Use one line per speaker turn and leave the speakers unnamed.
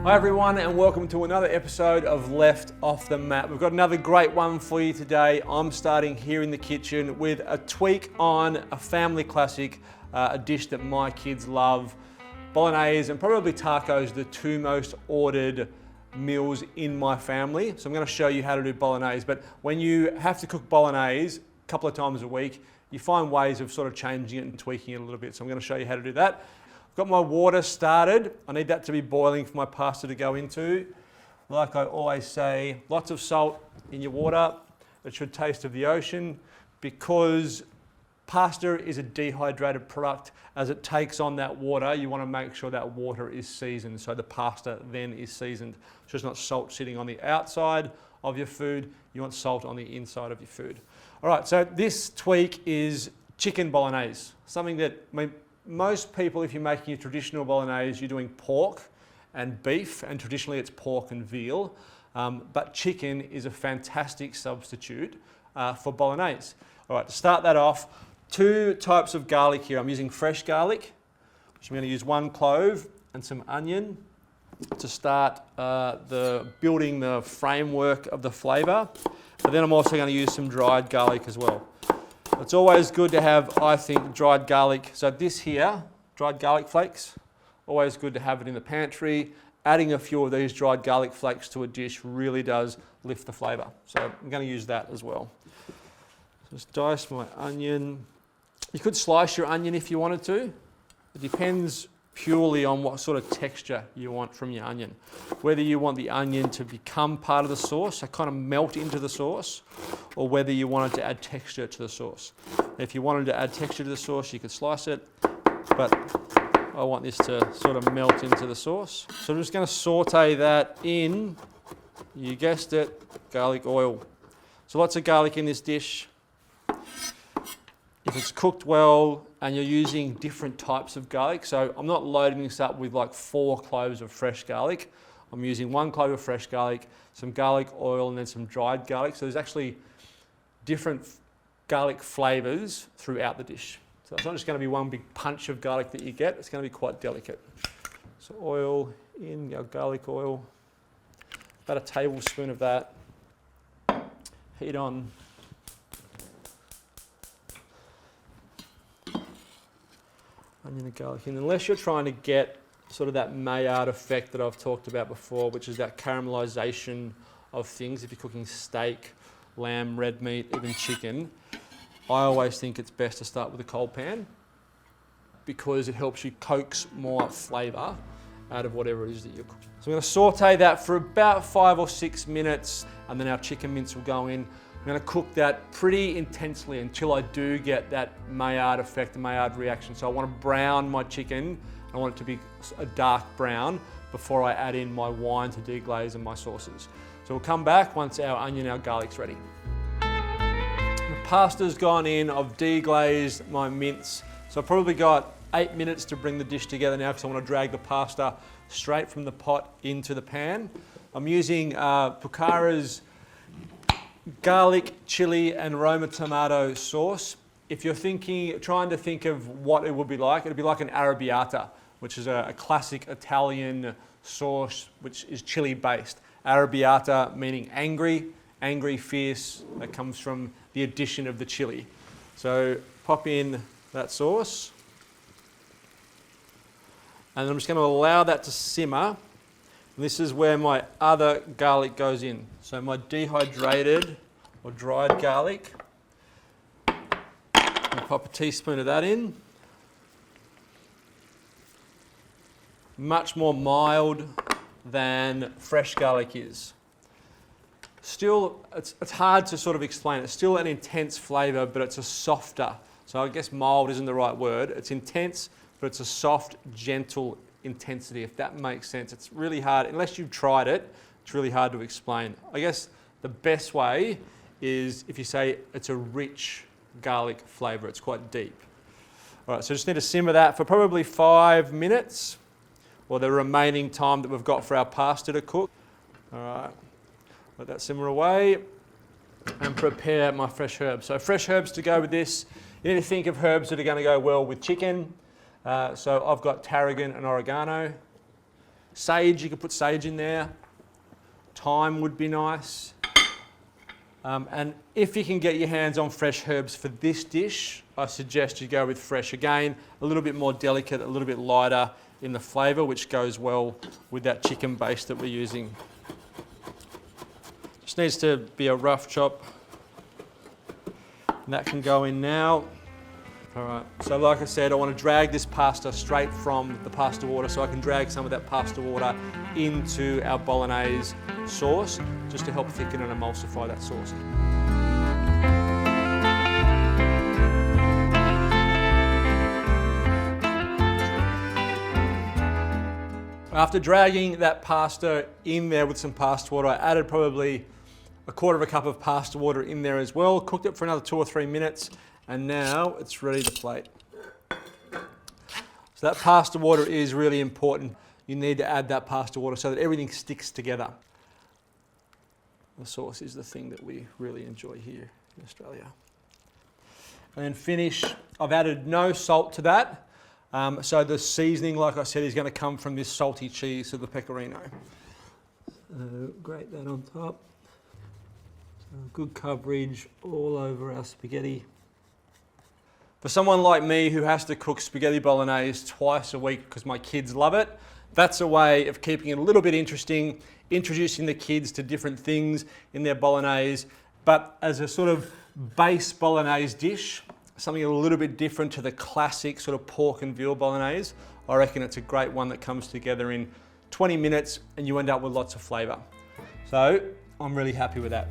Hi everyone, and welcome to another episode of Left Off the Mat. We've got another great one for you today. I'm starting here in the kitchen with a tweak on a family classic, a dish that my kids love. Bolognese and probably tacos, the two most ordered meals in my family. So I'm going to show you how to do bolognese. But when you have to cook bolognese a couple of times a week, you find ways of sort of changing it and tweaking it a little bit. So I'm going to show you how to do that. Got my water started. I need that to be boiling for my pasta to go into. Like I always say, lots of salt in your water. It should taste of the ocean because pasta is a dehydrated product. As it takes on that water, you want to make sure that water is seasoned. So the pasta then is seasoned. So it's not salt sitting on the outside of your food. You want salt on the inside of your food. All right, so this tweak is chicken bolognese. Something that, most people, if you're making a traditional bolognese, you're doing pork and beef, and traditionally it's pork and veal. But chicken is a fantastic substitute for bolognese. All right, to start that off, two types of garlic here. I'm using fresh garlic, which I'm going to use 1 clove and some onion to start building the framework of the flavour. But then I'm also going to use some dried garlic as well. It's always good to have, I think, dried garlic. So this here, dried garlic flakes, always good to have it in the pantry. Adding a few of these dried garlic flakes to a dish really does lift the flavour. So I'm going to use that as well. Just dice my onion. You could slice your onion if you wanted to. It depends purely on what sort of texture you want from your onion. Whether you want the onion to become part of the sauce, so kind of melt into the sauce, or whether you wanted to add texture to the sauce. If you wanted to add texture to the sauce, you could slice it, but I want this to sort of melt into the sauce. So I'm just going to saute that in, you guessed it, garlic oil. So lots of garlic in this dish. If it's cooked well and you're using different types of garlic, so I'm not loading this up with like 4 cloves of fresh garlic. I'm using 1 clove of fresh garlic, some garlic oil, and then some dried garlic. So there's actually different garlic flavours throughout the dish. So it's not just going to be one big punch of garlic that you get, it's going to be quite delicate. So oil in, our garlic oil, about a tablespoon of that. Heat on. Onion and garlic in, unless you're trying to get sort of that Maillard effect that I've talked about before, which is that caramelization of things. If you're cooking steak, lamb, red meat, even chicken, I always think it's best to start with a cold pan because it helps you coax more flavour out of whatever it is that you're cooking. So I'm going to saute that for about 5 or 6 minutes, and then our chicken mince will go in. I'm going to cook that pretty intensely until I do get that Maillard effect, the Maillard reaction. So I want to brown my chicken. I want it to be a dark brown before I add in my wine to deglaze and my sauces. So we'll come back once our onion and our garlic's ready. The pasta's gone in, I've deglazed my mince. So I've probably got 8 minutes to bring the dish together now because I want to drag the pasta straight from the pot into the pan. I'm using Pucara's garlic, chili, and Roma tomato sauce. If you're trying to think of what it would be like, it'd be like an arrabbiata, which is a classic Italian sauce, which is chili based. Arrabbiata meaning angry, fierce. That comes from the addition of the chili. So pop in that sauce. And I'm just going to allow that to simmer. And this is where my other garlic goes in. So my dehydrated or dried garlic. I'll pop a teaspoon of that in. Much more mild than fresh garlic is. Still, it's hard to sort of explain. It's still an intense flavour, but it's a softer. So I guess mild isn't the right word. It's intense, but it's a soft, gentle intensity, if that makes sense. It's really hard, unless you've tried it, it's really hard to explain. I guess the best way is if you say it's a rich garlic flavour, it's quite deep. All right, so just need to simmer that for probably 5 minutes, or the remaining time that we've got for our pasta to cook. All right, let that simmer away and prepare my fresh herbs. So fresh herbs to go with this. You need to think of herbs that are going to go well with chicken. So I've got tarragon and oregano. Sage, you could put sage in there. Thyme would be nice. And if you can get your hands on fresh herbs for this dish, I suggest you go with fresh. Again, a little bit more delicate, a little bit lighter in the flavour, which goes well with that chicken base that we're using. Just needs to be a rough chop. And that can go in now. All right, so like I said, I want to drag this pasta straight from the pasta water, so I can drag some of that pasta water into our Bolognese sauce, just to help thicken and emulsify that sauce. After dragging that pasta in there with some pasta water, I added probably a quarter of a cup of pasta water in there as well, cooked it for another 2 or 3 minutes, and now it's ready to plate. So that pasta water is really important. You need to add that pasta water so that everything sticks together. The sauce is the thing that we really enjoy here in Australia. And then finish, I've added no salt to that. So the seasoning, like I said, is going to come from this salty cheese, so the pecorino. So grate that on top. So good coverage all over our spaghetti. For someone like me who has to cook spaghetti bolognese twice a week because my kids love it, that's a way of keeping it a little bit interesting, introducing the kids to different things in their bolognese, but as a sort of base bolognese dish, something a little bit different to the classic sort of pork and veal bolognese. I reckon it's a great one that comes together in 20 minutes and you end up with lots of flavour. So I'm really happy with that.